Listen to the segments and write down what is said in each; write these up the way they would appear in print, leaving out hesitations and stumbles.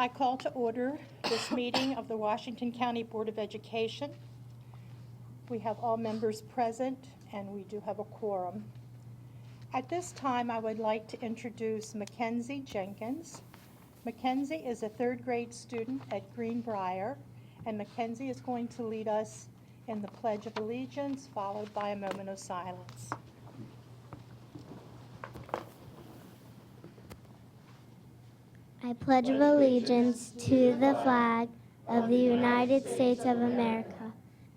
I call to order this meeting of the Washington County Board of Education. We have all members present, and we do have a quorum. At this time, I would like to introduce Mackenzie Jenkins. Mackenzie is a third grade student at Greenbrier, and Mackenzie is going to lead us in the Pledge of Allegiance, followed by a moment of silence. I pledge allegiance to the flag of the United States of America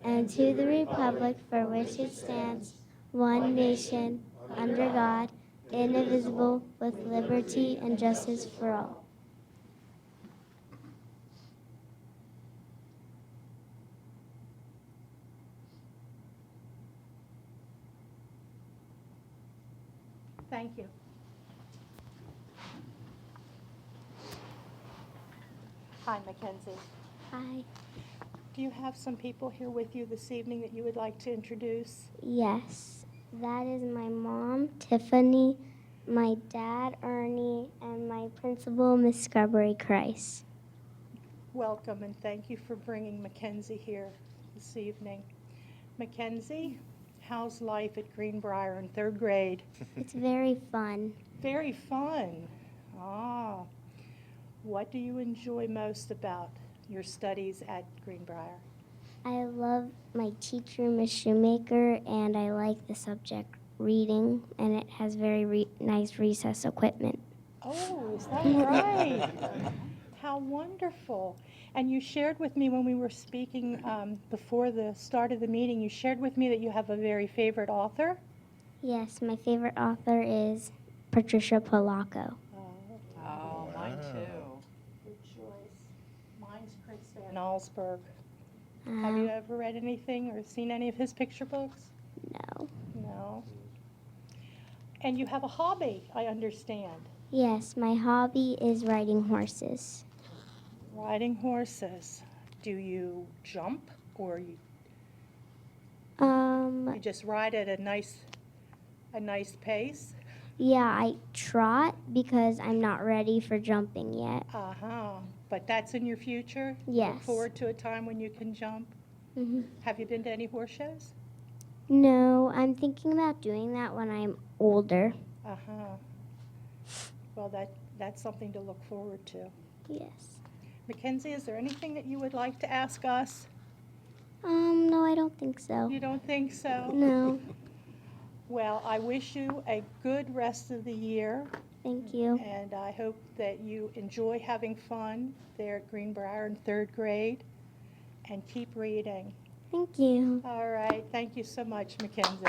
and to the republic for which it stands, one nation, under God, indivisible, with liberty and justice for all. Thank you. Hi, Mackenzie. Hi. Do you have some people here with you this evening that you would like to introduce? Yes, that is my mom, Tiffany, my dad, Ernie, and my principal, Miss Scarborough Christ. Welcome, and thank you for bringing Mackenzie here this evening. Mackenzie, how's life at Greenbrier in third grade? It's very fun. Very fun. Ah, what do you enjoy most about your studies at Greenbrier? I love my teacher, Miss Shoemaker, and I like the subject reading, and it has very nice recess equipment. Oh, is that right? How wonderful. And you shared with me when we were speaking before the start of the meeting, you shared with me that you have a very favorite author. Yes, my favorite author is Patricia Polacco. Oh, mine too. Good choice. Mine's Chris Van Allsburg. Have you ever read anything or seen any of his picture books? No. No. And you have a hobby, I understand. Yes, my hobby is riding horses. Riding horses. Do you jump or you just ride at a nice pace? Yeah, I trot because I'm not ready for jumping yet. Uh-huh. But that's in your future? Yes. Look forward to a time when you can jump? Mm-hmm. Have you been to any horse shows? No, I'm thinking about doing that when I'm older. Uh-huh. Well, that's something to look forward to. Yes. Mackenzie, is there anything that you would like to ask us? No, I don't think so. You don't think so? No. Well, I wish you a good rest of the year, Thank you. and I hope that you enjoy having fun there at Greenbrier in third grade, and keep reading. Thank you. All right. Thank you so much, Mackenzie.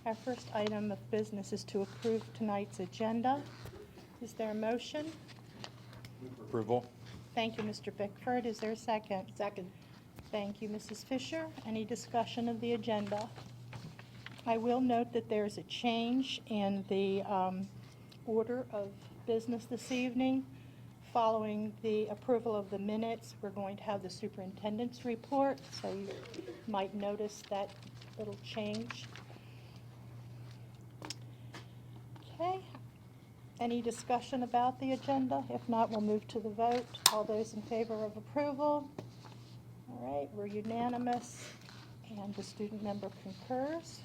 Our first item of business is to approve tonight's agenda. Is there a motion? Approval. Thank you, Mr. Bickford. Is there a second? Second. Thank you, Mrs. Fisher. Any discussion of the agenda? I will note that there's a change in the order of business this evening. Following the approval of the minutes, we're going to have the superintendent's report, so you might notice that little change. Okay. Any discussion about the agenda? If not, we'll move to the vote. All those in favor of approval? All right, we're unanimous, and the student member concurs.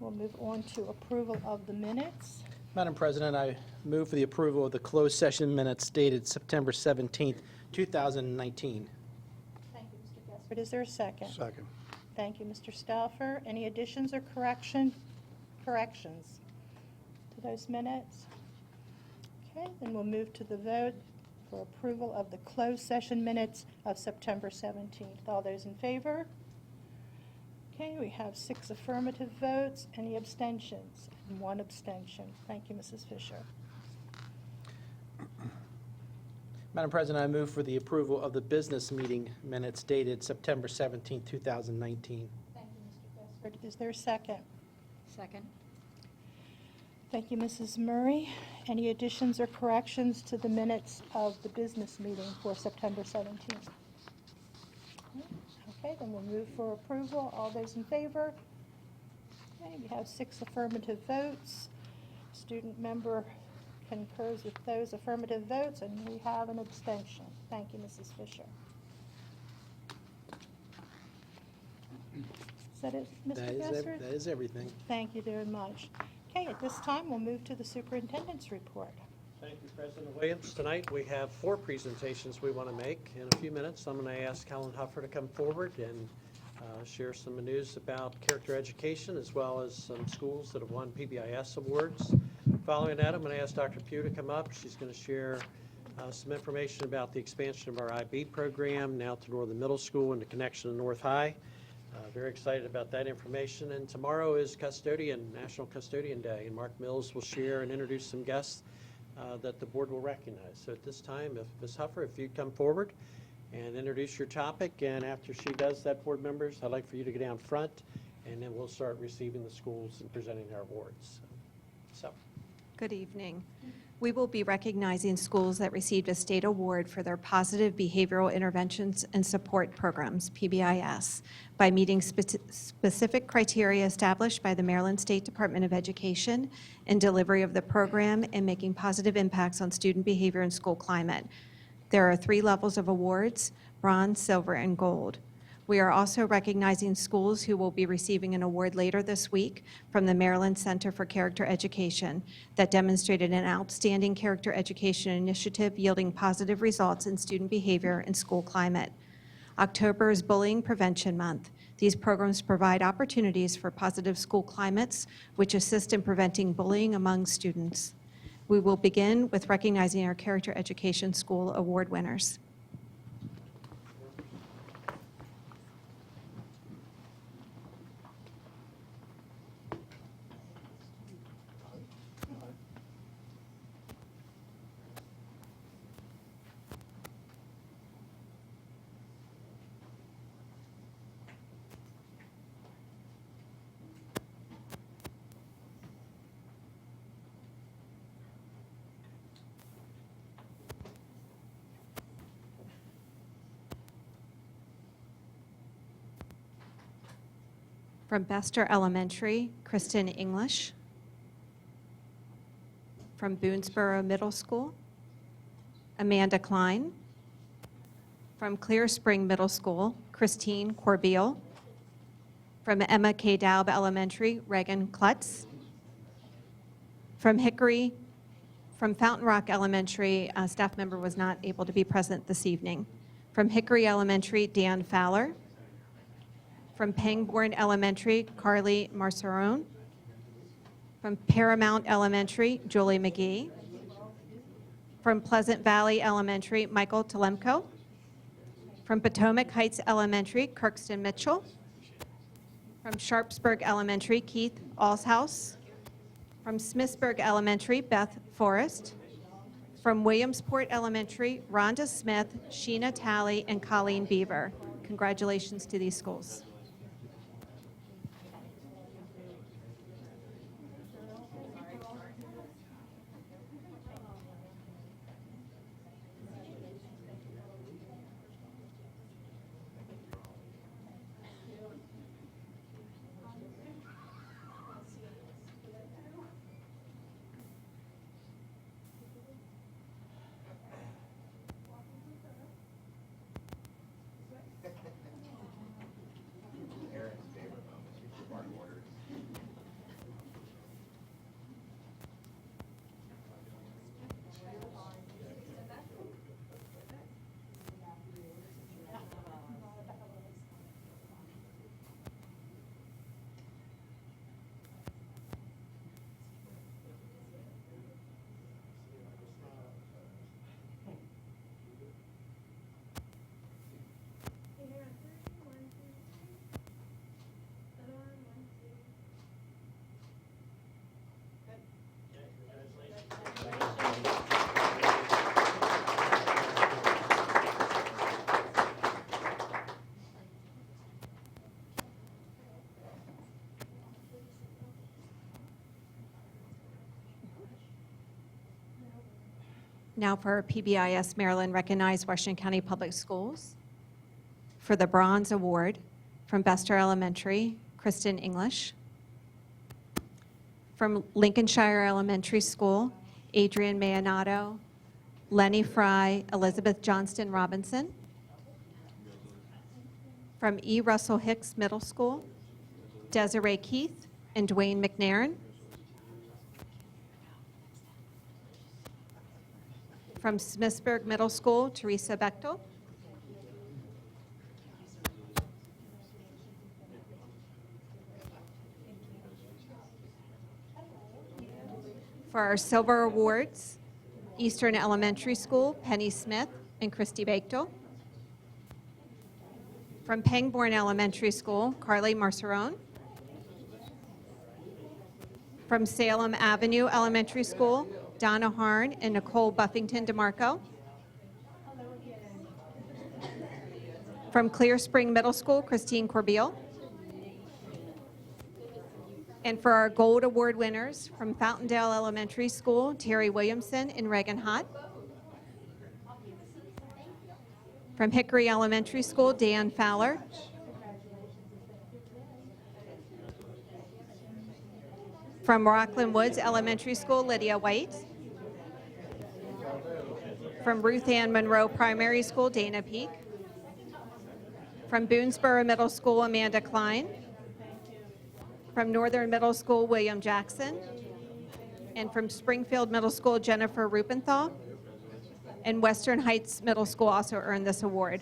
We'll move on to approval of the minutes. Madam President, I move for the approval of the closed session minutes dated September 17th, 2019. Thank you, Mr. Gaspard. Is there a second? Second. Thank you, Mr. Stauffer. Any additions or corrections to those minutes? Okay, then we'll move to the vote for approval of the closed session minutes of September 17th. All those in favor? Okay, we have 6 affirmative votes. Any abstentions? And 1 abstention. Thank you, Mrs. Fisher. Madam President, I move for the approval of the business meeting minutes dated September 17th, 2019. Thank you, Mr. Gaspard. Is there a second? Second. Thank you, Mrs. Murray. Any additions or corrections to the minutes of the business meeting for September 17th? Okay, then we'll move for approval. All those in favor? Okay, we have 6 affirmative votes. Student member concurs with those affirmative votes, and we have an abstention. Thank you, Mrs. Fisher. Is that it, Mr. Besser? That is everything. Thank you very much. Okay, at this time, we'll move to the superintendent's report. Thank you, President Williams. Tonight, we have 4 presentations we want to make. In a few minutes, I'm going to ask Helen Huffer to come forward and share some news about character education, as well as some schools that have won PBIS awards. Following that, I'm going to ask Dr. Pugh to come up. She's going to share some information about the expansion of our IB program now to Northern Middle School and the connection to North High. Very excited about that information. And tomorrow is National Custodian Day, and Mark Mills will share and introduce some guests that the board will recognize. So at this time, if Ms. Huffer, if you'd come forward and introduce your topic, and after she does that, board members, I'd like for you to go down front, and then we'll start receiving the schools and presenting our awards. So. Good evening. We will be recognizing schools that received a state award for their positive behavioral interventions and support programs, PBIS, by meeting specific criteria established by the Maryland State Department of Education in delivery of the program and making positive impacts on student behavior and school climate. There are 3 levels of awards: bronze, silver, and gold. We are also recognizing schools who will be receiving an award later this week from the Maryland Center for Character Education that demonstrated an outstanding character education initiative yielding positive results in student behavior and school climate. October is Bullying Prevention Month. These programs provide opportunities for positive school climates, which assist in preventing bullying among students. We will begin with recognizing our Character Education School Award winners. From Bester Elementary, Kristen English. From Boonesboro Middle School, Amanda Klein. From Clear Spring Middle School, Christine Corbeil. From Emma K. Daub Elementary, Reagan Klutz. From Fountain Rock Elementary, a staff member was not able to be present this evening. From Hickory Elementary, Dan Fowler. From Pangbourne Elementary, Carly Marcerone. From Paramount Elementary, Julie McGee. From Pleasant Valley Elementary, Michael Telemko. From Potomac Heights Elementary, Kirkston Mitchell. From Sharpsburg Elementary, Keith Allshouse. From Smithsburg Elementary, Beth Forrest. From Williamsport Elementary, Rhonda Smith, Sheena Talley, and Colleen Beaver. Congratulations to these schools. Now for PBIS Maryland recognized Washington County Public Schools. for the Bronze Award from Bester Elementary, Kristen English. From Lincolnshire Elementary School, Adrian Mayanato, Lenny Fry, Elizabeth Johnston Robinson. From E. Russell Hicks Middle School, Desiree Keith and Dwayne McNairn. From Smithsburg Middle School, Teresa Bechtel. For our silver awards, Eastern Elementary School, Penny Smith and Christy Bechtel. From Pangbourne Elementary School, Carly Marcerone. From Salem Avenue Elementary School, Donna Harn and Nicole Buffington DeMarco. From Clear Spring Middle School, Christine Corbeil. And for our Gold Award winners, from Fountaindale Elementary School, Terry Williamson and Reagan Hott. From Hickory Elementary School, Dan Fowler. From Rockland Woods Elementary School, Lydia White. From Ruth Ann Monroe Primary School, Dana Peak. From Boonesboro Middle School, Amanda Klein. From Northern Middle School, William Jackson. And from Springfield Middle School, Jennifer Rupenthal. And Western Heights Middle School also earned this award.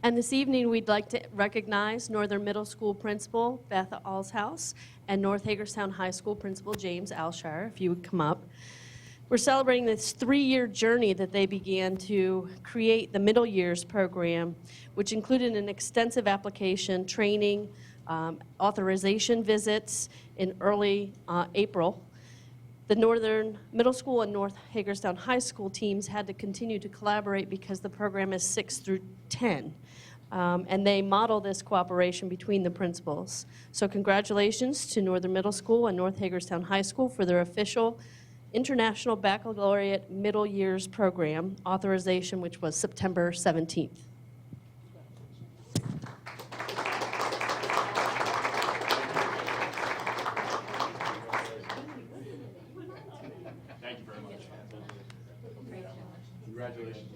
And this evening, we'd like to recognize Northern Middle School Principal Beth Alshouse and North Hagerstown High School Principal James Alshire, if you would come up. We're celebrating this 3-year journey that they began to create the middle years program, which included an extensive application, training, authorization visits in early April. The Northern Middle School and North Hagerstown High School teams had to continue to collaborate because the program is 6 through 10. And they model this cooperation between the principals. So congratulations to Northern Middle School and North Hagerstown High School for their official International Baccalaureate Middle Years Program authorization, which was September 17th. Thank you very much. Congratulations.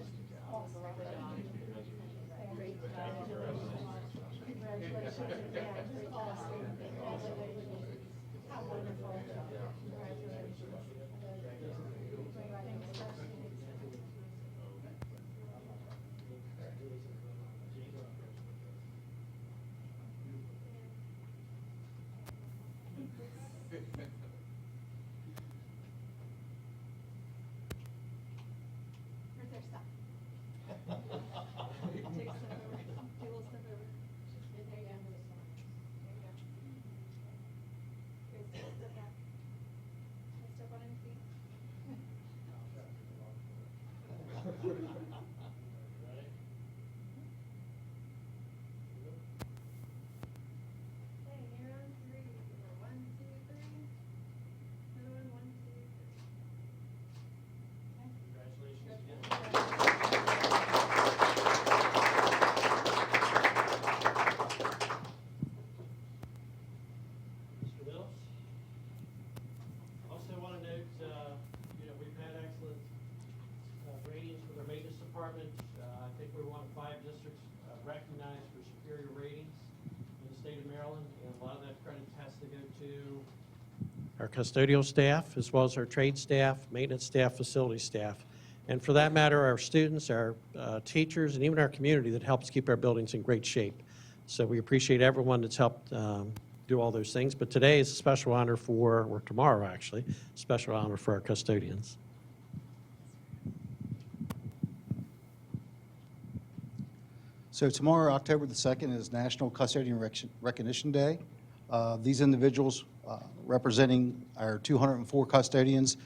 our custodial staff, as well as our trade staff, maintenance staff, facility staff, and for that matter, our students, our teachers, and even our community that helps keep our buildings in great shape. So we appreciate everyone that's helped do all those things. But today is a special honor for, or tomorrow actually, special honor for our custodians. So tomorrow, October the 2nd, is National Custodian Recognition Day. These individuals representing our 204 custodians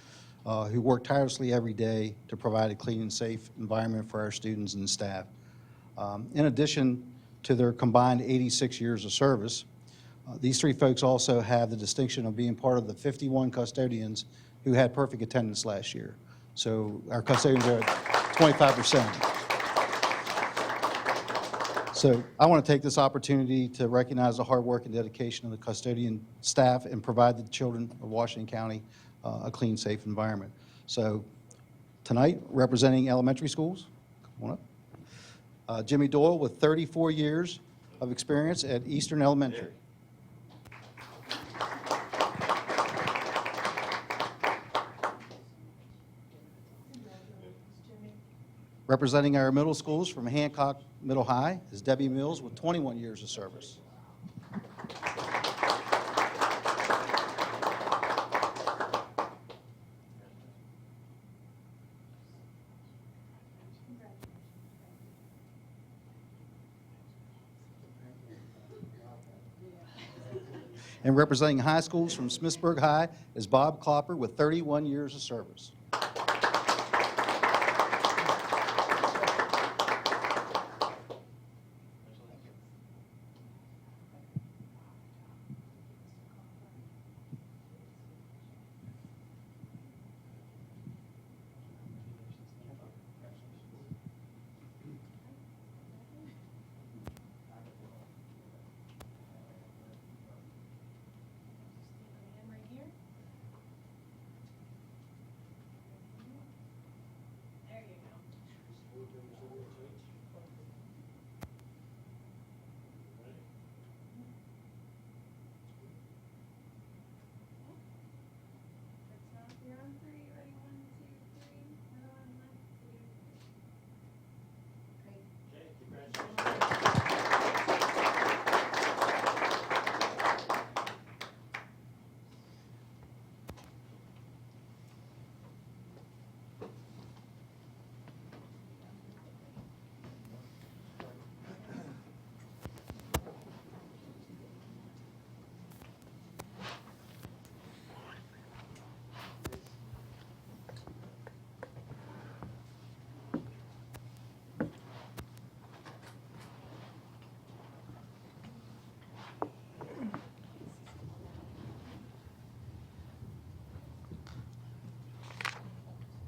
who work tirelessly every day to provide a clean and safe environment for our students and staff. In addition to their combined 86 years of service, these three folks also have the distinction of being part of the 51 custodians who had perfect attendance last year. So our custodians are at 25%. So I want to take this opportunity to recognize the hard work and dedication of the custodian staff and provide the children of Washington County a clean, safe environment. So tonight, representing elementary schools, come on up, Jimmy Doyle with 34 years of experience at Eastern Elementary. Representing our middle schools from Hancock Middle High is Debbie Mills with 21 years of service. And representing high schools from Smithsburg High is Bob Klopper with 31 years of service.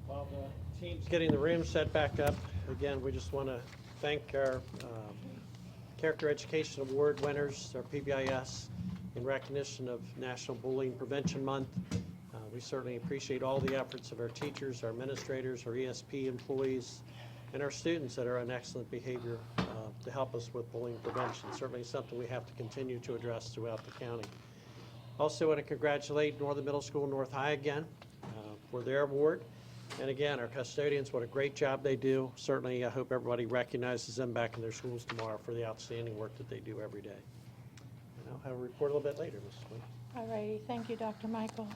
While the team's getting the room set back up, again, we just want to thank our Character Education Award winners, our PBIS, in recognition of National Bullying Prevention Month. We certainly appreciate all the efforts of our teachers, our administrators, our ESP employees, and our students that are on excellent behavior to help us with bullying prevention. Certainly something we have to continue to address throughout the county. Also want to congratulate Northern Middle School, North High again for their award. And again, our custodians, what a great job they do. Certainly, I hope everybody recognizes them back in their schools tomorrow for the outstanding work that they do every day. And I'll have a report a little bit later, Mrs. Quinn. All righty, thank you, Dr. Michael.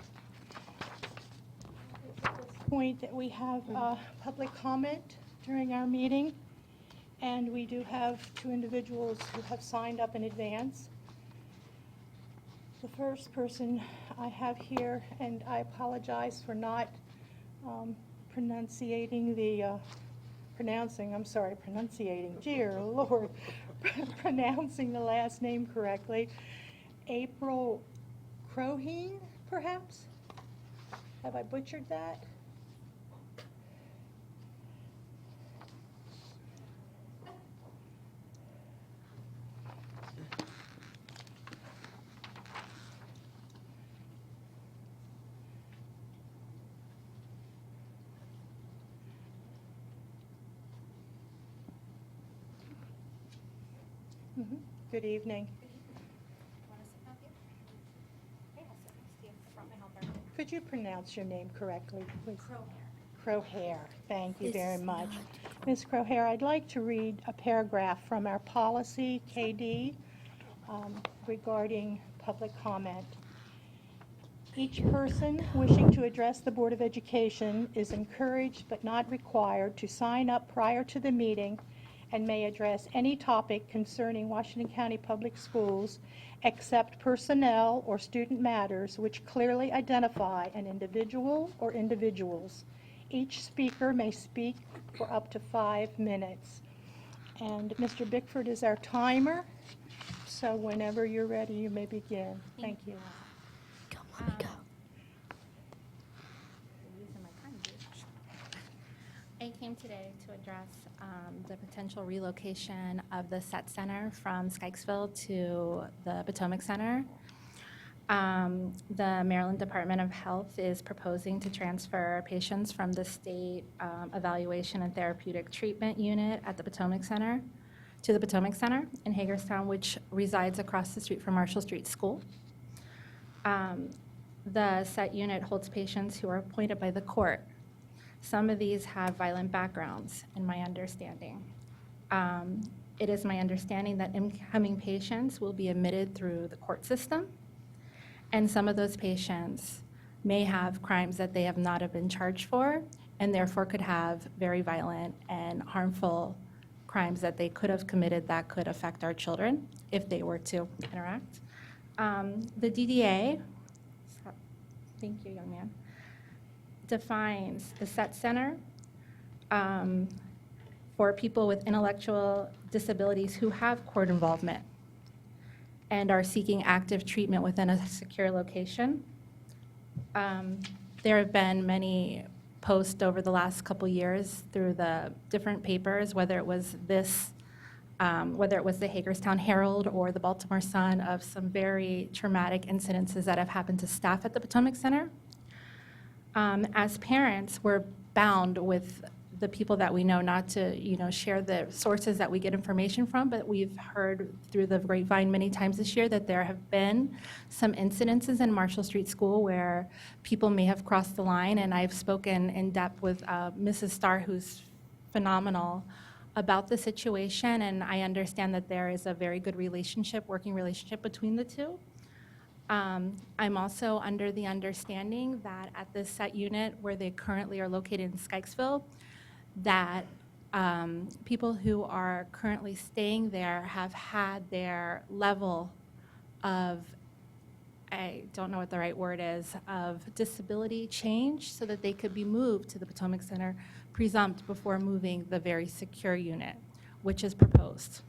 At this point that we have public comment during our meeting, and we do have two individuals who have signed up in advance. The first person I have here, and I apologize for not pronunciating, dear Lord, pronouncing the last name correctly. April Croheen, perhaps? Have I butchered that? Good evening. Want to sit up here? Okay, I'll sit next to you. I brought my helper. Could you pronounce your name correctly, please? Crowhair. Thank you very much. Ms. Crowhair, I'd like to read a paragraph from our policy, KD, regarding public comment. Each person wishing to address the Board of Education is encouraged but not required to sign up prior to the meeting and may address any topic concerning Washington County Public Schools except personnel or student matters which clearly identify an individual or individuals. Each speaker may speak for up to 5 minutes. And Mr. Bickford is our timer, so whenever you're ready, you may begin. Thank you. I came today to address the potential relocation of the SET Center from Skykesville to the Potomac Center. The Maryland Department of Health is proposing to transfer patients from the State Evaluation and Therapeutic Treatment Unit at the Potomac Center to the Potomac Center in Hagerstown, which resides across the street from Marshall Street School. The SET unit holds patients who are appointed by the court. Some of these have violent backgrounds, in my understanding. It is my understanding that incoming patients will be admitted through the court system, and some of those patients may have crimes that they have not have been charged for, and therefore could have very violent and harmful crimes that they could have committed that could affect our children if they were to interact. The DDA, thank you, young man, defines the SET Center for people with intellectual disabilities who have court involvement and are seeking active treatment within a secure location. There have been many posts over the last couple years through the different papers, whether it was the Hagerstown Herald or the Baltimore Sun, of some very traumatic incidences that have happened to staff at the Potomac Center. As parents, we're bound with the people that we know not to, share the sources that we get information from, but we've heard through the grapevine many times this year that there have been some incidences in Marshall Street School where people may have crossed the line, and I've spoken in depth with Mrs. Starr, who's phenomenal, about the situation, and I understand that there is a very good working relationship between the two. I'm also under the understanding that at this SET unit, where they currently are located in Skykesville, that people who are currently staying there have had their level of, I don't know what the right word is, of disability changed so that they could be moved to the Potomac Center presumped before moving the very secure unit, which is proposed.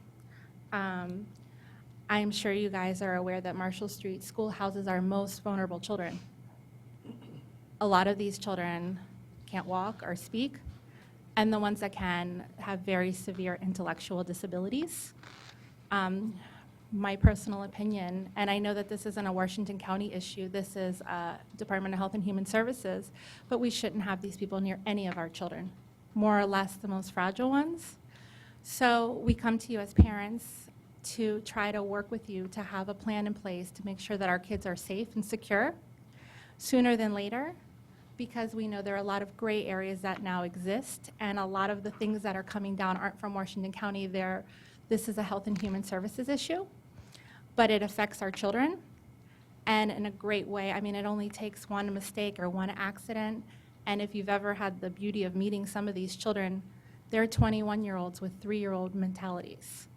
I'm sure you guys are aware that Marshall Street School houses our most vulnerable children. A lot of these children can't walk or speak, and the ones that can have very severe intellectual disabilities. My personal opinion, and I know that this isn't a Washington County issue, this is Department of Health and Human Services, but we shouldn't have these people near any of our children, more or less the most fragile ones. So we come to you as parents to try to work with you to have a plan in place to make sure that our kids are safe and secure sooner than later, because we know there are a lot of gray areas that now exist, and a lot of the things that are coming down aren't from Washington County. This is a Health and Human Services issue, but it affects our children, and in a great way. I mean, it only takes one mistake or one accident, and if you've ever had the beauty of meeting some of these children, they're 21-year-olds with 3-year-old mentalities,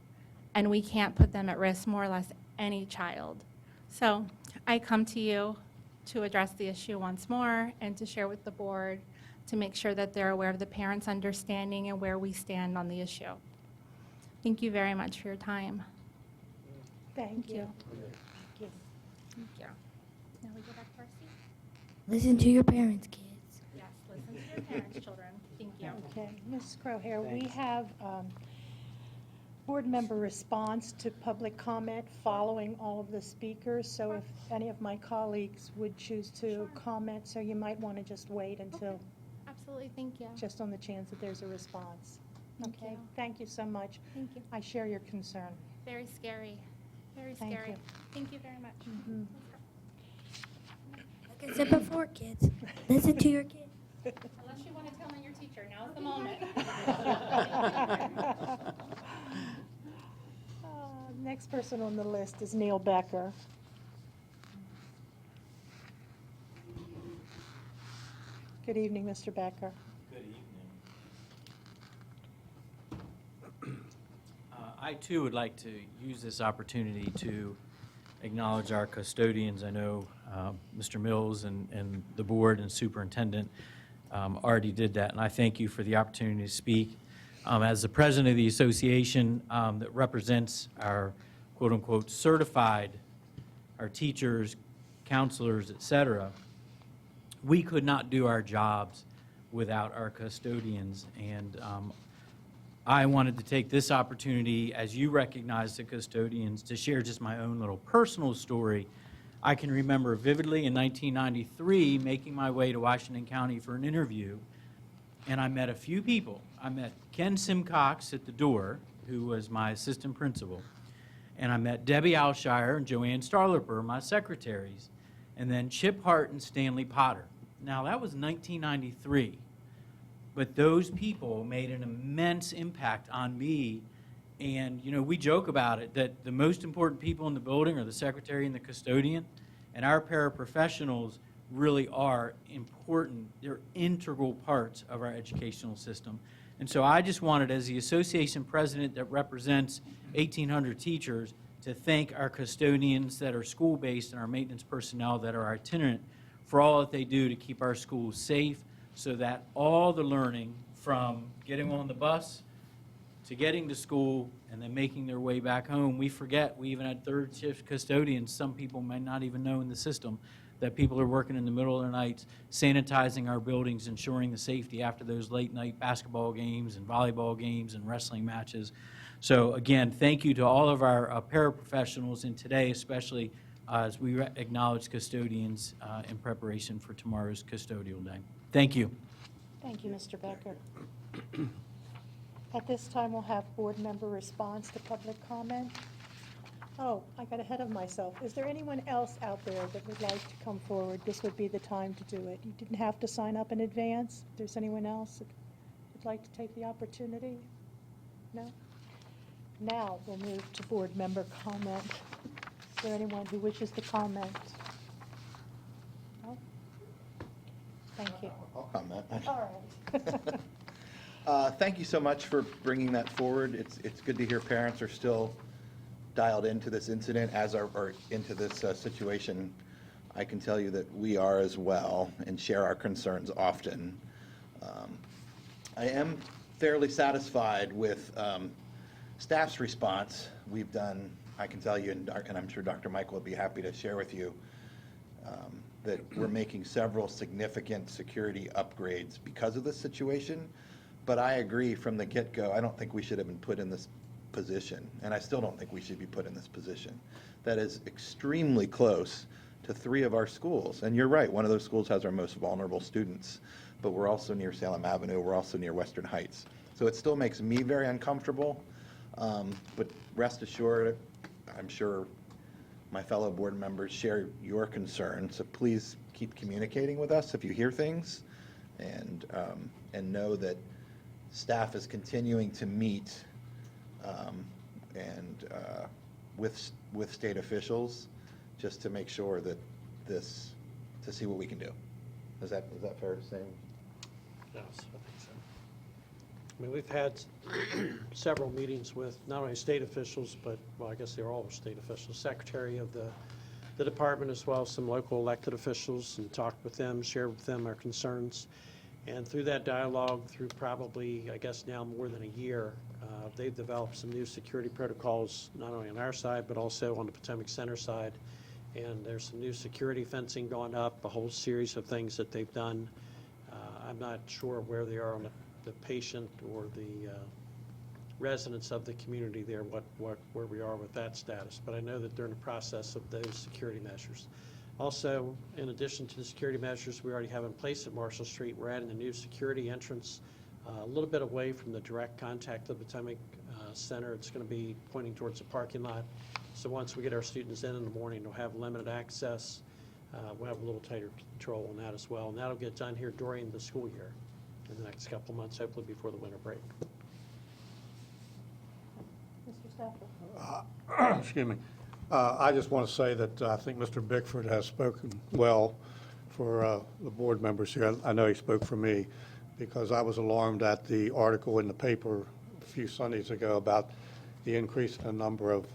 and we can't put them at risk, more or less any child. So I come to you to address the issue once more and to share with the board to make sure that they're aware of the parents' understanding and where we stand on the issue. Thank you very much for your time. Thank you. Thank you. Now we go back to our seat. Listen to your parents, kids. Yes, listen to your parents, children. Thank you. Okay, Ms. Crowhair, we have board member response to public comment following all of the speakers. So if any of my colleagues would choose to comment, so you might want to just wait until, Absolutely, thank you. just on the chance that there's a response. Thank Okay, you. thank you so much. Thank you. I share your concern. Very scary. Very Thank scary. you. Thank you very much. Mhm. Listen before, kids. Listen to your kids. Unless you want to tell me your teacher, now's the moment. Next person on the list is Neil Becker. Good evening, Mr. Becker. Good evening. I too would like to use this opportunity to acknowledge our custodians. I know Mr. Mills and the board and superintendent already did that, and I thank you for the opportunity to speak. As the president of the association that represents our quote-unquote certified, our teachers, counselors, et cetera, we could not do our jobs without our custodians. And I wanted to take this opportunity, as you recognize the custodians, to share just my own little personal story. I can remember vividly in 1993 making my way to Washington County for an interview, and I met a few people. I met Ken Simcox at the door, who was my assistant principal, and I met Debbie Alshire and Joanne Starliper, my secretaries, and then Chip Hart and Stanley Potter. Now, that was 1993, but those people made an immense impact on me. And, you know, we joke about it, that the most important people in the building are the secretary and the custodian, and our paraprofessionals really are important. They're integral parts of our educational system. And so I just wanted, as the association president that represents 1,800 teachers, to thank our custodians that are school-based and our maintenance personnel that are itinerant for all that they do to keep our schools safe, so that all the learning from getting on the bus to getting to school and then making their way back home, we forget we even had third shift custodians. Some people may not even know in the system that people are working in the middle of the night, sanitizing our buildings, ensuring the safety after those late night basketball games and volleyball games and wrestling matches. So again, thank you to all of our paraprofessionals, and today especially as we acknowledge custodians in preparation for tomorrow's custodial day. Thank you. Thank you, Mr. Becker. At this time, we'll have board member response to public comment. Oh, I got ahead of myself. Is there anyone else out there that would like to come forward? This would be the time to do it. You didn't have to sign up in advance. If there's anyone else that would like to take the opportunity? No? Now we'll move to board member comment. Is there anyone who wishes to comment? No? Thank you. I'll comment. All right. Thank you so much for bringing that forward. It's good to hear parents are still dialed into this incident, or into this situation. I can tell you that we are as well, and share our concerns often. I am fairly satisfied with staff's response. We've done, I can tell you, and I'm sure Dr. Michael would be happy to share with you, that we're making several significant security upgrades because of this situation. But I agree from the get-go, I don't think we should have been put in this position, and I still don't think we should be put in this position. That is extremely close to 3 of our schools. And you're right, one of those schools has our most vulnerable students, but we're also near Salem Avenue, we're also near Western Heights. So it still makes me very uncomfortable, but rest assured, I'm sure my fellow board members share your concerns, so please keep communicating with us if you hear things, and know that staff is continuing to meet with state officials just to make sure that to see what we can do. Is that fair to say? Yes, I think so. I mean, we've had several meetings with not only state officials, but, well, I guess they're all state officials, secretary of the department, as well as some local elected officials, and talked with them, shared with them our concerns. And through that dialogue, through probably, I guess now more than a year, they've developed some new security protocols, not only on our side, but also on the Potomac Center side. And there's some new security fencing going up, a whole series of things that they've done. I'm not sure where they are on the patient or the residents of the community there, where we are with that status. But I know that they're in the process of those security measures. Also, in addition to the security measures we already have in place at Marshall Street, we're adding a new security entrance a little bit away from the direct contact of the Potomac Center. It's going to be pointing towards the parking lot. So once we get our students in the morning, they'll have limited access. we'll have a little tighter control on that as well. And that'll get done here during the school year in the next couple of months, hopefully before the winter break. Mr. Stafford? Excuse me. I just want to say that I think Mr. Bickford has spoken well for the board members here. I know he spoke for me because I was alarmed at the article in the paper a few Sundays ago about the increase in the number of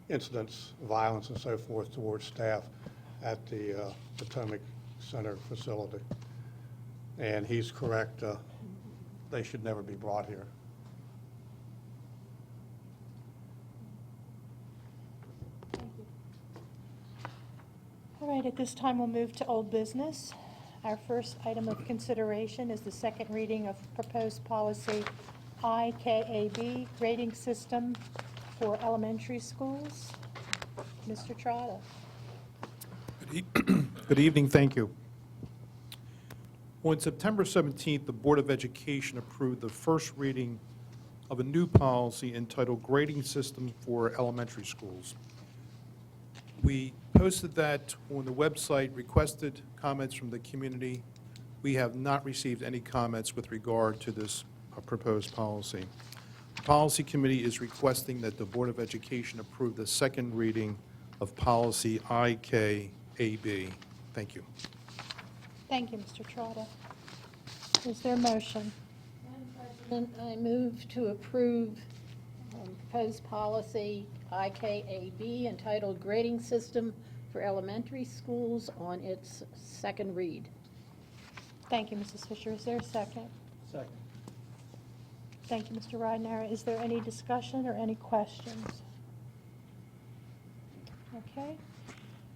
incidents, violence and so forth towards staff at the Potomac Center facility. And he's correct. They should never be brought here. All right, at this time, we'll move to old business. Our first item of consideration is the second reading of proposed policy IKAB, grading system for elementary schools. Mr. Trotta. Good evening, thank you. On September 17th, the Board of Education approved the first reading of a new policy entitled Grading System for Elementary Schools. We posted that on the website, requested comments from the community. We have not received any comments with regard to this proposed policy. The Policy Committee is requesting that the Board of Education approve the second reading of policy IKAB. Thank you. Thank you, Mr. Trotta. Is there a motion? Madam President, I move to approve proposed policy IKAB entitled Grading System for Elementary Schools on its second read. Thank you, Mrs. Fisher. Is there a second? Second. Thank you, Mr. Ridenour. Is there any discussion or any questions? Okay.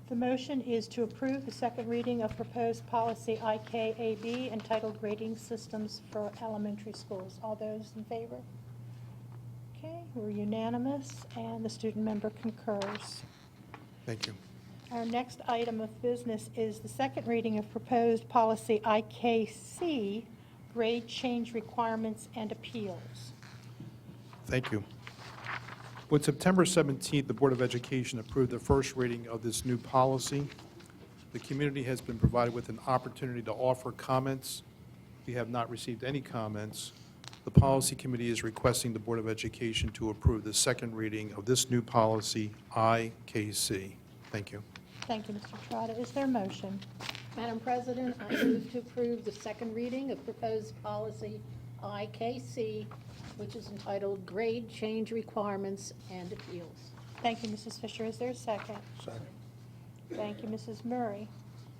The motion is to approve the second reading of proposed policy IKAB entitled Grading Systems for Elementary Schools. All those in favor? Okay, we're unanimous, and the student member concurs. Thank you. Our next item of business is the second reading of proposed policy IKC, grade change requirements and appeals. Thank you. On September 17th, the Board of Education approved the first reading of this new policy. The community has been provided with an opportunity to offer comments. We have not received any comments. The Policy Committee is requesting the Board of Education to approve the second reading of this new policy, IKC. Thank you. Thank you, Mr. Trotta. Is there a motion? Madam President, I move to approve the second reading of proposed policy IKC, which is entitled Grade Change Requirements and Appeals. Thank you, Mrs. Fisher. Is there a second? Second. Thank you, Mrs. Murray.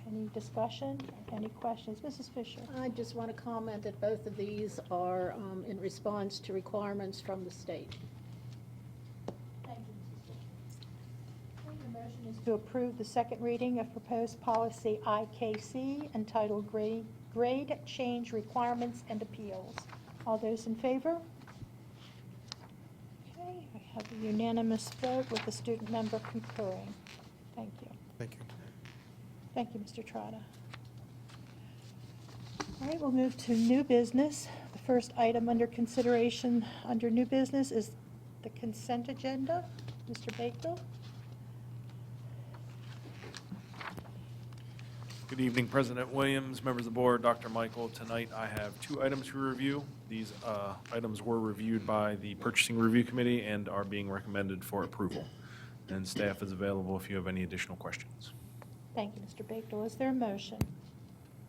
Any discussion, any questions? Mrs. Fisher? I just want to comment that both of these are in response to requirements from the state. Thank you, Mrs. Fisher. The motion is to approve the second reading of proposed policy IKC entitled Grade Change Requirements and Appeals. All those in favor? Okay, I have a unanimous vote with the student member concurring. Thank you. Thank you. Thank you, Mr. Trotta. All right, we'll move to new business. The first item under consideration under new business is the consent agenda. Mr. Bakewell? Good evening, President Williams, members of the board, Dr. Michael. Tonight I have two items to review. These items were reviewed by the Purchasing Review Committee and are being recommended for approval. And staff is available if you have any additional questions. Thank you, Mr. Bakewell. Is there a motion?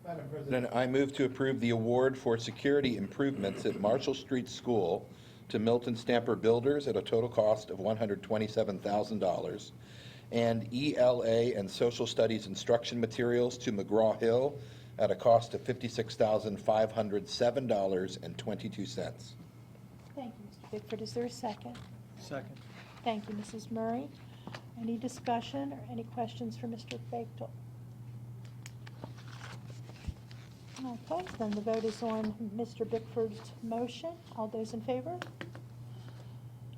Madam President, I move to approve the award for security improvements at Marshall Street School to Milton Stamper Builders at a total cost of $127,000, and ELA and Social Studies instruction materials to McGraw-Hill at a cost of $56,507.22. Thank you, Mr. Bickford. Is there a second? Second. Thank you, Mrs. Murray. Any discussion or any questions for Mr. Bakewell? Okay, then the vote is on Mr. Bickford's motion. All those in favor?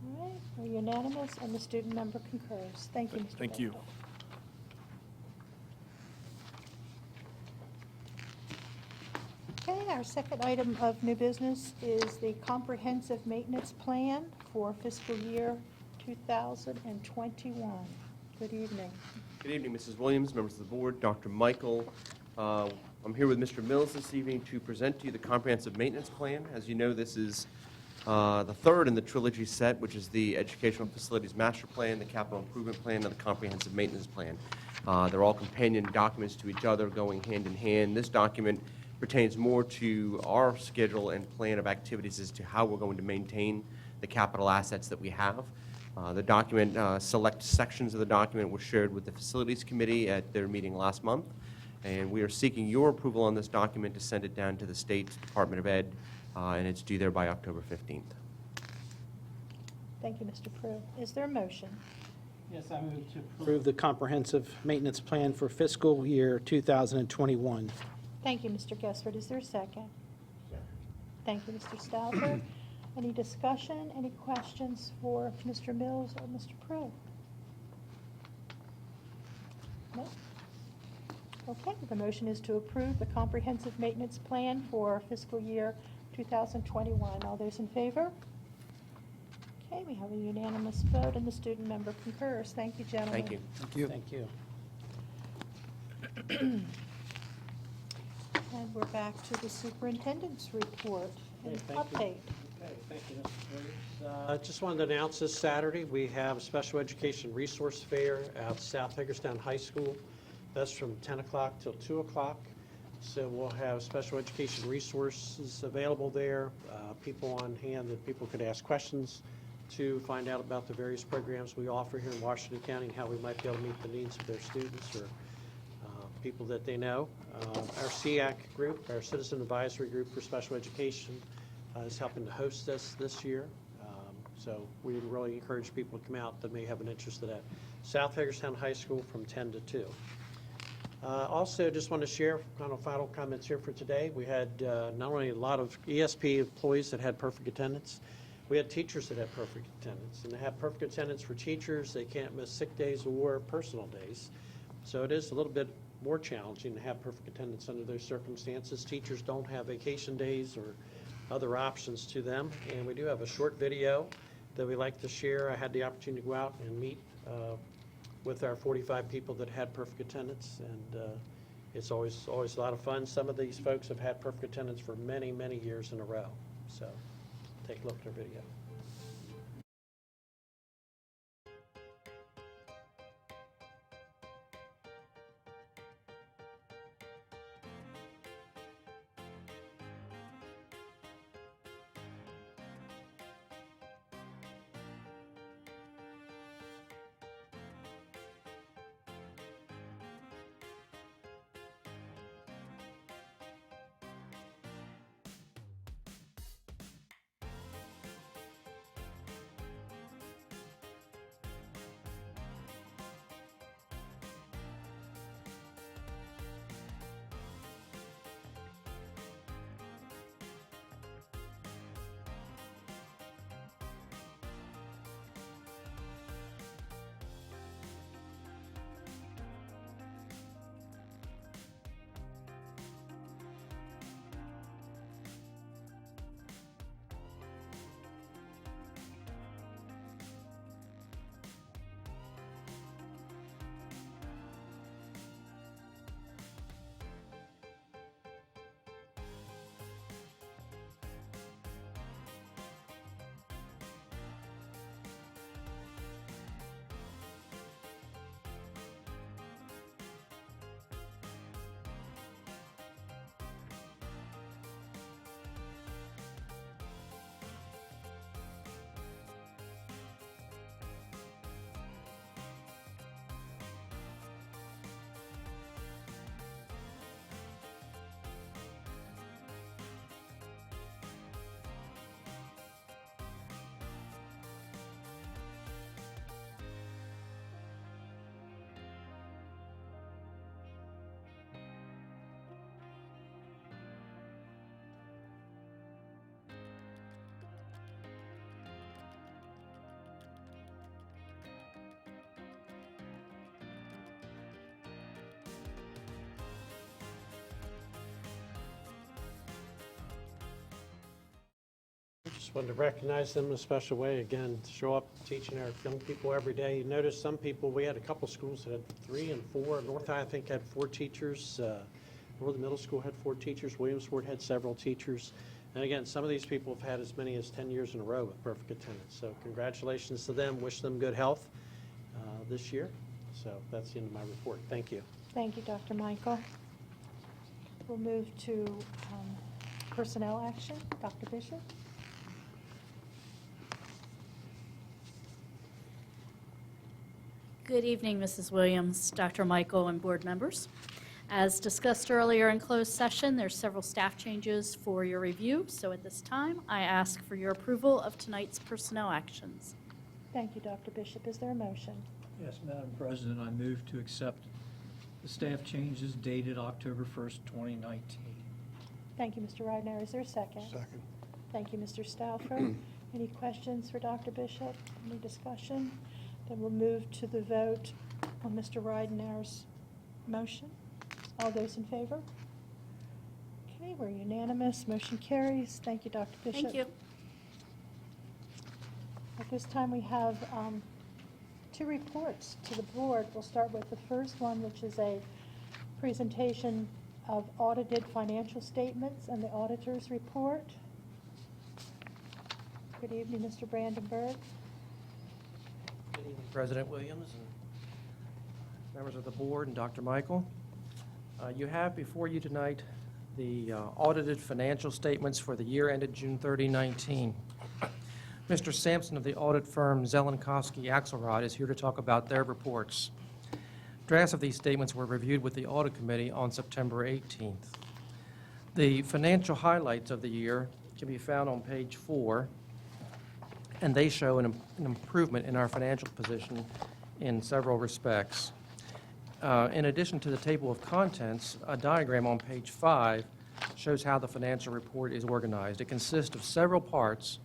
All right, we're unanimous, and the student member concurs. Thank you, Mr. Thank you. Bakewell. Okay, our second item of new business is the comprehensive maintenance plan for fiscal year 2021. Good evening. Good evening, Mrs. Williams, members of the board, Dr. Michael. I'm here with Mr. Mills this evening to present to you the comprehensive maintenance plan. As you know, this is the third in the trilogy set, which is the Educational Facilities Master Plan, the Capital Improvement Plan, and the Comprehensive Maintenance Plan. They're all companion documents to each other, going hand in hand. This document pertains more to our schedule and plan of activities as to how we're going to maintain the capital assets that we have. The document, select sections of the document were shared with the Facilities Committee at their meeting last month, and we are seeking your approval on this document to send it down to the State Department of Ed, and it's due there by October 15th. Thank you, Mr. Prue. Is there a motion? Yes, I move to approve the comprehensive maintenance plan for fiscal year 2021. Thank you, Mr. Gessford. Is there a second? Thank you, Mr. Stauffer. Any discussion, any questions for Mr. Mills or Mr. Prue? No? Okay, the motion is to approve the comprehensive maintenance plan for fiscal year 2021. All those in favor? Okay, we have a unanimous vote, and the student member concurs. Thank you, gentlemen. Thank you. Thank you. Thank you. And we're back to the superintendent's report and Okay, thank you. update. Okay, thank you, Mr. Williams. Just wanted to announce this Saturday, we have a Special Education Resource Fair at South Hagerstown High School. That's from 10 o'clock till 2 o'clock. So we'll have special education resources available there, people on hand that people could ask questions to find out about the various programs we offer here in Washington County and how we might be able to meet the needs of their students or people that they know. Our SEAC group, our Citizen Advisory Group for Special Education, is helping to host this year. So we really encourage people to come out that may have an interest in that. South Hagerstown High School from 10 to 2. Also, just want to share kind of final comments here for today. We had not only a lot of ESP employees that had perfect attendance, we had teachers that had perfect attendance. And to have perfect attendance for teachers, they can't miss sick days or personal days. So it is a little bit more challenging to have perfect attendance under those circumstances. Teachers don't have vacation days or other options to them. And we do have a short video that we like to share. I had the opportunity to go out and meet with our 45 people that had perfect attendance, and it's always a lot of fun. Some of these folks have had perfect attendance for many, many years in a row. So take a look at our video. Just wanted to recognize them in a special way. Again, show up teaching our young people every day. You notice some people, we had a couple schools that had 3 and 4. North High, I think, had 4 teachers. Northern Middle School had 4 teachers. Williamsport had several teachers. And again, some of these people have had as many as 10 years in a row with perfect attendance. So congratulations to them. Wish them good health this year. So that's the end of my report. Thank you. Thank you, Dr. Michael. We'll move to personnel action. Dr. Bishop? Good evening, Mrs. Williams, Dr. Michael, and board members. As discussed earlier in closed session, there's several staff changes for your review. So at this time, I ask for your approval of tonight's personnel actions. Thank you, Dr. Bishop. Is there a motion? Yes, Madam President, I move to accept the staff changes dated October 1st, 2019. Thank you, Mr. Reidner. Is there a second? Second. Thank you, Mr. Stauffer. Any questions for Dr. Bishop? Any discussion? Then we'll move to the vote on Mr. Reidner's motion. All those in favor? Okay, we're unanimous. Motion carries. Thank you, Dr. Bishop. Thank you. At this time, we have 2 reports to the board. We'll start with the first one, which is a presentation of audited financial statements and the auditor's report. Good evening, Mr. Brandenburg. Good evening, President Williams and members of the board and Dr. Michael. You have before you tonight the audited financial statements for the year ended June 30, 2019. Mr. Sampson of the audit firm Zelenkowski Axelrod is here to talk about their reports. Drafts of these statements were reviewed with the audit committee on September 18th. The financial highlights of the year can be found on page 4, and they show an improvement in our financial position in several respects. In addition to the table of contents, a diagram on page 5 shows how the financial report is organized. It consists of several parts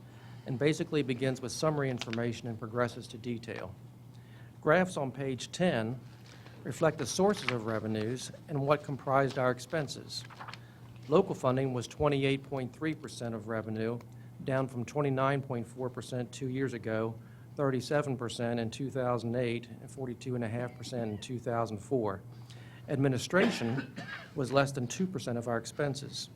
and basically begins with summary information and progresses to detail. Graphs on page 10 reflect the sources of revenues and what comprised our expenses. Local funding was 28.3% of revenue, down from 29.4% 2 years ago, 37% in 2008, and 42.5% in 2004. Administration was less than 2% of our expenses.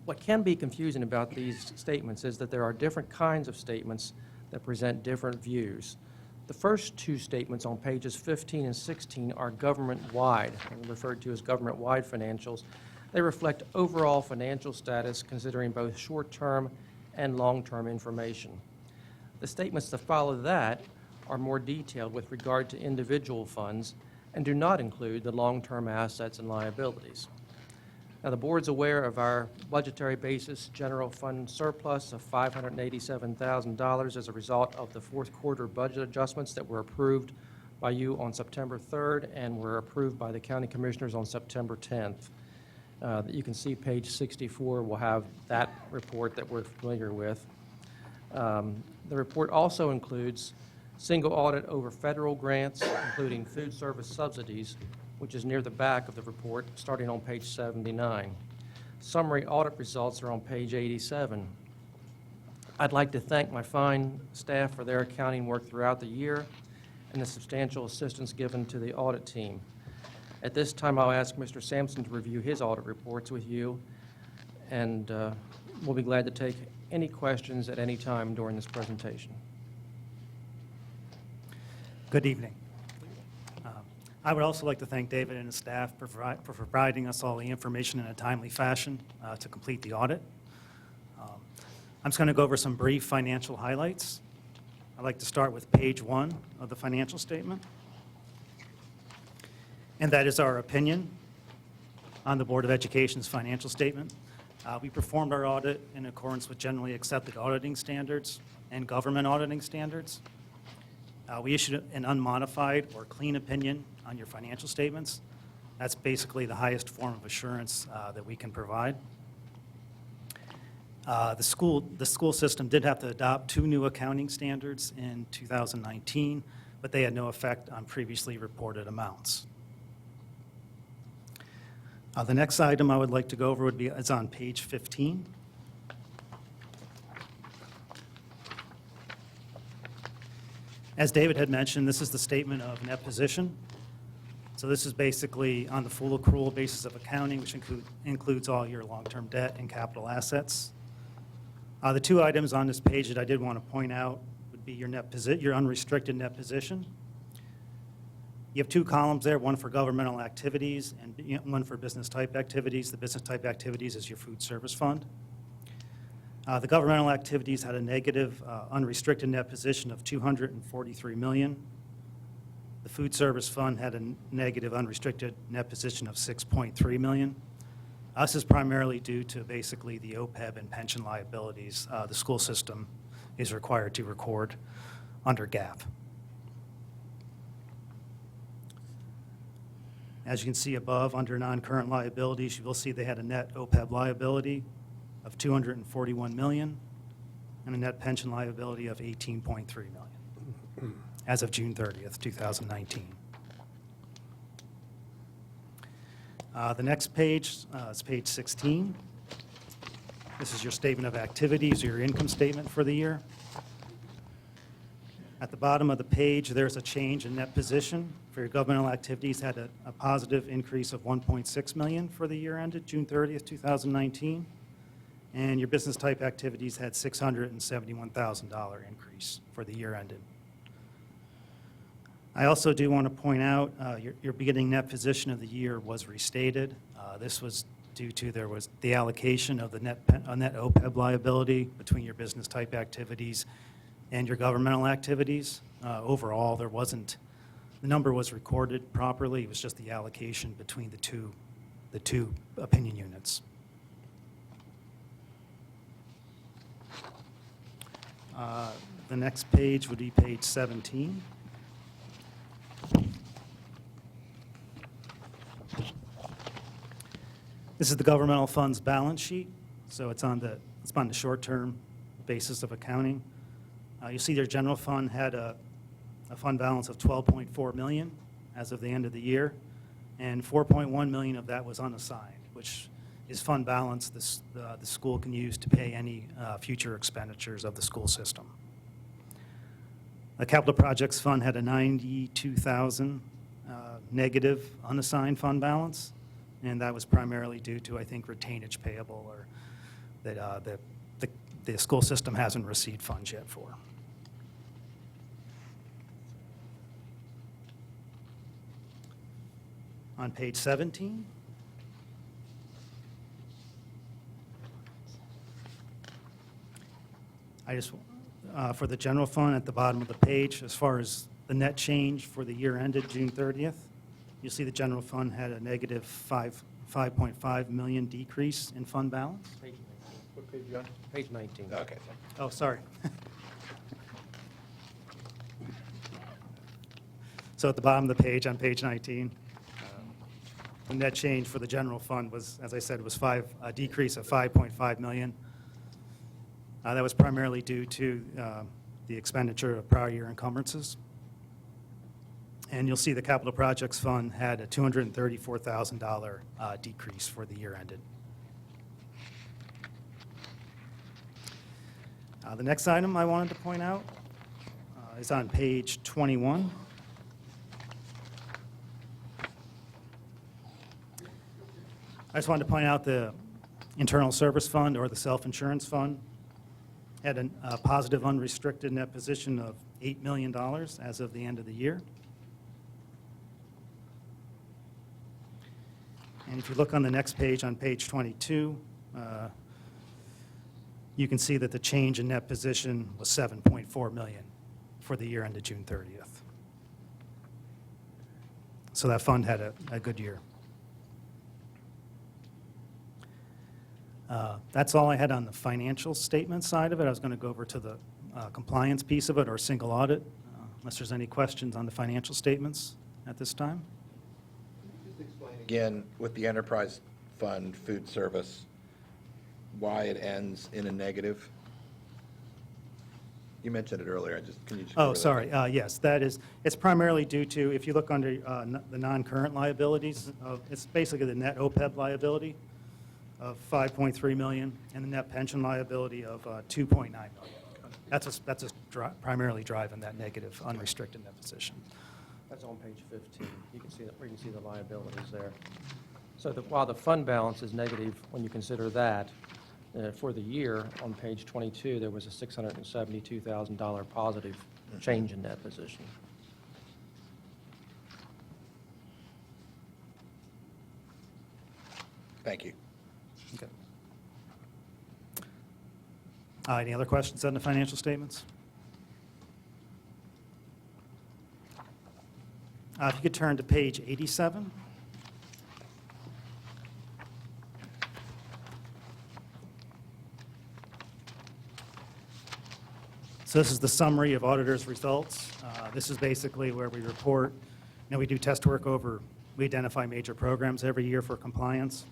What can be confusing about these statements is that there are different kinds of statements that present different views. The first 2 statements on pages 15 and 16 are government-wide, referred to as government-wide financials. They reflect overall financial status considering both short-term and long-term information. The statements that follow that are more detailed with regard to individual funds and do not include the long-term assets and liabilities. Now, the board's aware of our budgetary basis general fund surplus of $587,000 as a result of the fourth quarter budget adjustments that were approved by you on September 3rd and were approved by the county commissioners on September 10th. You can see page 64 will have that report that we're familiar with. The report also includes single audit over federal grants, including food service subsidies, which is near the back of the report, starting on page 79. Summary audit results are on page 87. I'd like to thank my fine staff for their accounting work throughout the year and the substantial assistance given to the audit team. At this time, I'll ask Mr. Sampson to review his audit reports with you, and we'll be glad to take any questions at any time during this presentation. Good evening. I would also like to thank David and his staff for providing us all the information in a timely fashion to complete the audit. I'm just going to go over some brief financial highlights. I'd like to start with page 1 of the financial statement. And that is our opinion on the Board of Education's financial statement. We performed our audit in accordance with generally accepted auditing standards and government auditing standards. We issued an unmodified or clean opinion on your financial statements. That's basically the highest form of assurance that we can provide. The school system did have to adopt 2 new accounting standards in 2019, but they had no effect on previously reported amounts. The next item I would like to go over is on page 15. As David had mentioned, this is the statement of net position. So this is basically on the full accrual basis of accounting, which includes all your long-term debt and capital assets. The two items on this page that I did want to point out would be your unrestricted net position. You have two columns there, one for governmental activities and one for business type activities. The business type activities is your food service fund. The governmental activities had a negative unrestricted net position of $243 million. The food service fund had a negative unrestricted net position of $6.3 million. This is primarily due to basically the OPEB and pension liabilities the school system is required to record under GAAP. As you can see above, under non-current liabilities, you will see they had a net OPEB liability of $241 million and a net pension liability of $18.3 million as of June 30th, 2019. The next page is page 16. This is your statement of activities, or your income statement for the year. At the bottom of the page, there's a change in net position. For your governmental activities, had a positive increase of $1.6 million for the year ended June 30th, 2019. And your business type activities had $671,000 increase for the year ended. I also do want to point out your beginning net position of the year was restated. This was due to there was the allocation of the net OPEB liability between your business type activities and your governmental activities. Overall, there wasn't, the number was recorded properly. It was just the allocation between the two opinion units. The next page would be page 17. This is the governmental funds balance sheet. So it's on the short-term basis of accounting. You see their general fund had a fund balance of $12.4 million as of the end of the year, and $4.1 million of that was unassigned, which is fund balance the school can use to pay any future expenditures of the school system. The capital projects fund had a $92,000 negative unassigned fund balance, and that was primarily due to, I think, retainage payable, or that the school system hasn't received funds yet for. On page 17, for the general fund at the bottom of the page, as far as the net change for the year ended June 30th, you'll see the general fund had a negative $5.5 million decrease in fund balance. Page 19. What page you on? Page 19. Okay. Oh, sorry. So at the bottom of the page, on page 19, the net change for the general fund was, as I said, was a decrease of $5.5 million. That was primarily due to the expenditure of prior year encumbrances. And you'll see the capital projects fund had a $234,000 decrease for the year ended. The next item I wanted to point out is on page 21. I just wanted to point out the internal service fund, or the self-insurance fund, had a positive unrestricted net position of $8 million as of the end of the year. And if you look on the next page, on page 22, you can see that the change in net position was $7.4 million for the year ended June 30th. So that fund had a good year. That's all I had on the financial statement side of it. I was going to go over to the compliance piece of it, or single audit, unless there's any questions on the financial statements at this time. Again, with the enterprise fund, food service, why it ends in a negative? You mentioned it earlier. Can you just go Oh, over that? sorry. Yes, that is, it's primarily due to, if you look under the non-current liabilities, it's basically the net OPEB liability of $5.3 million and the net pension liability of $2.9 million. primarily driving that negative unrestricted net position. That's on page 15. You can see that, where you can see the liabilities there. So while the fund balance is negative, when you consider that, for the year, on page 22, there was a $672,000 positive change in that position. Thank you. Okay. Any other questions on the financial statements? If you could turn to page 87. So this is the summary of auditors' results. This is basically where we report, we do test work we identify major programs every year for compliance.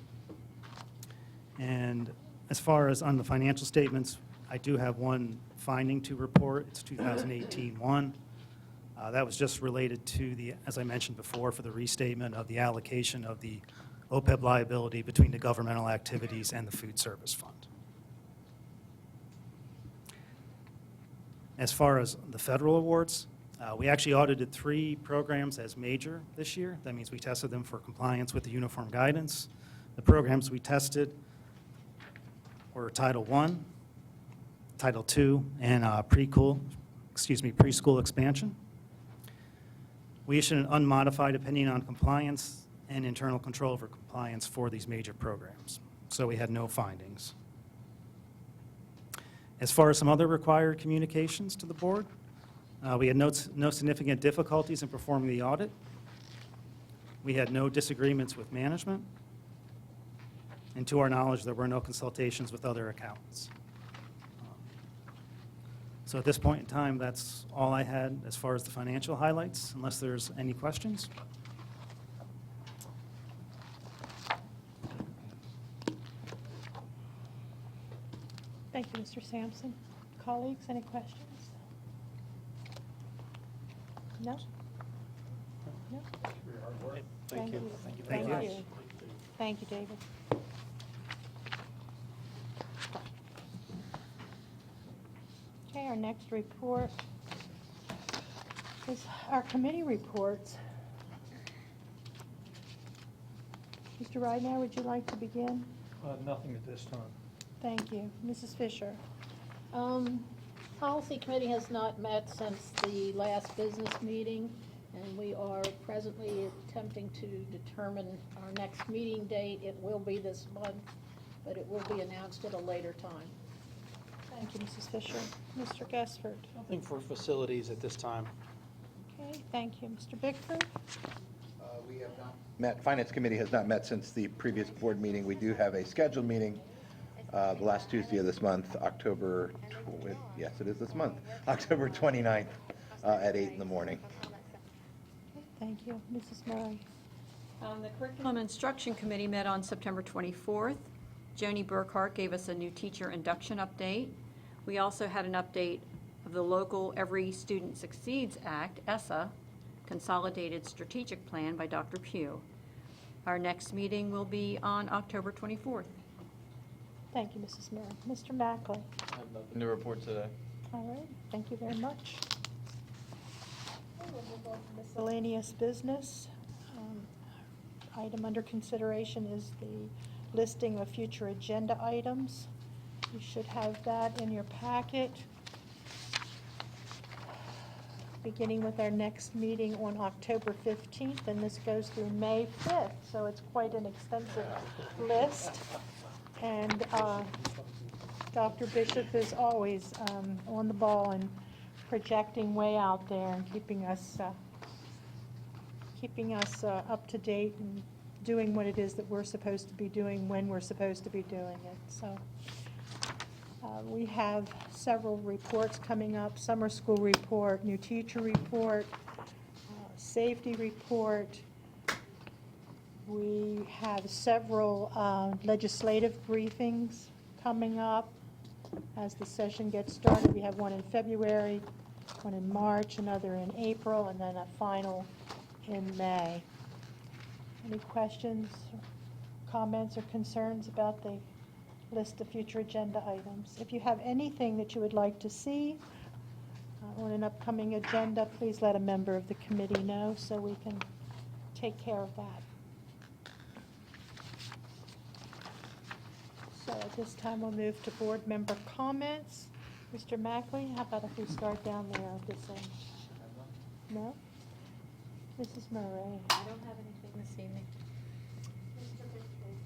And as far as on the financial statements, I do have one finding to report. It's 2018-1. That was just related to as I mentioned before, for the restatement of the allocation of the OPEB liability between the governmental activities and the food service fund. As far as the federal awards, we actually audited 3 programs as major this year. That means we tested them for compliance with the uniform guidance. The programs we tested were Title I, Title II, and preschool expansion. We issued an unmodified opinion on compliance and internal control over compliance for these major programs. So we had no findings. As far as some other required communications to the board, we had no significant difficulties in performing the audit. We had no disagreements with management. And to our knowledge, there were no consultations with other accountants. So at this point in time, that's all I had as far as the financial highlights, unless there's any questions. Thank you, Mr. Sampson. Colleagues, any questions? No? No? Thank you. Thank you. Thank you, David. Okay, our next report is our committee reports. Mr. Ridenour, would you like to begin? Nothing at this time. Thank you. Mrs. Fisher? Policy Committee has not met since the last business meeting, and we are presently attempting to determine our next meeting date. It will be this month, but it will be announced at a later time. Thank you, Mrs. Fisher. Mr. Gessford? Nothing for facilities at this time. Okay, thank you. Mr. Bickford? We have not met. Finance Committee has not met since the previous board meeting. We do have a scheduled meeting the last Tuesday of this month, yes, it is this month, October 29th at 8 in the morning. Thank you. Mrs. Murray? The Curriculum Instruction Committee met on September 24th. Joni Burkhart gave us a new teacher induction update. We also had an update of the local Every Student Succeeds Act, ESSA, Consolidated Strategic Plan by Dr. Pugh. Our next meeting will be on October 24th. Thank you, Mrs. Murray. Mr. Mackley? I have nothing to report today. All right, thank you very much. Okay, we'll move on to miscellaneous business. Item under consideration is the listing of future agenda items. You should have that in your packet. Beginning with our next meeting on October 15th, and this goes through May 5th, so it's quite an extensive list. And Dr. Bishop is always on the ball and projecting way out there and keeping us up to date and doing what it is that we're supposed to be doing when we're supposed to be doing it. So we have several reports coming up: summer school report, new teacher report, safety report. We have several legislative briefings coming up as the session gets started. We have one in February, one in March, another in April, and then a final in May. Any questions, comments, or concerns about the list of future agenda items. If you have anything that you would like to see on an upcoming agenda, please let a member of the committee know so we can take care of that. So at this time, we'll move to board member comments. Mr. Mackley, how about if we start down there at this end? No? Mrs. Murray? I don't have anything this evening.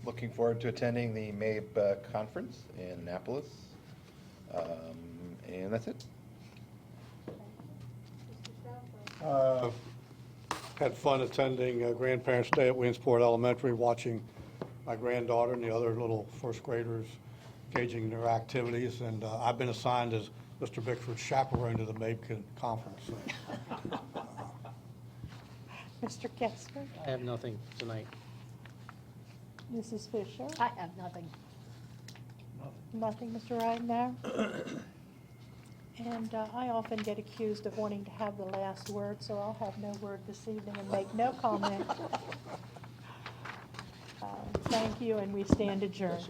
Looking forward to attending the MABE conference in Annapolis. And that's it. Had fun attending Grandparents' Day at Williamsport Elementary, watching my granddaughter and the other little first graders engaging in their activities. And I've been assigned as Mr. Bickford's chaperone to the MABE conference. So. Mr. Kessler? I have nothing tonight. Mrs. Fisher? I have nothing. Nothing, Mr. Ridenour? And I often get accused of wanting to have the last word, so I'll have no word this evening and make no comment. Thank you, and we stand adjourned.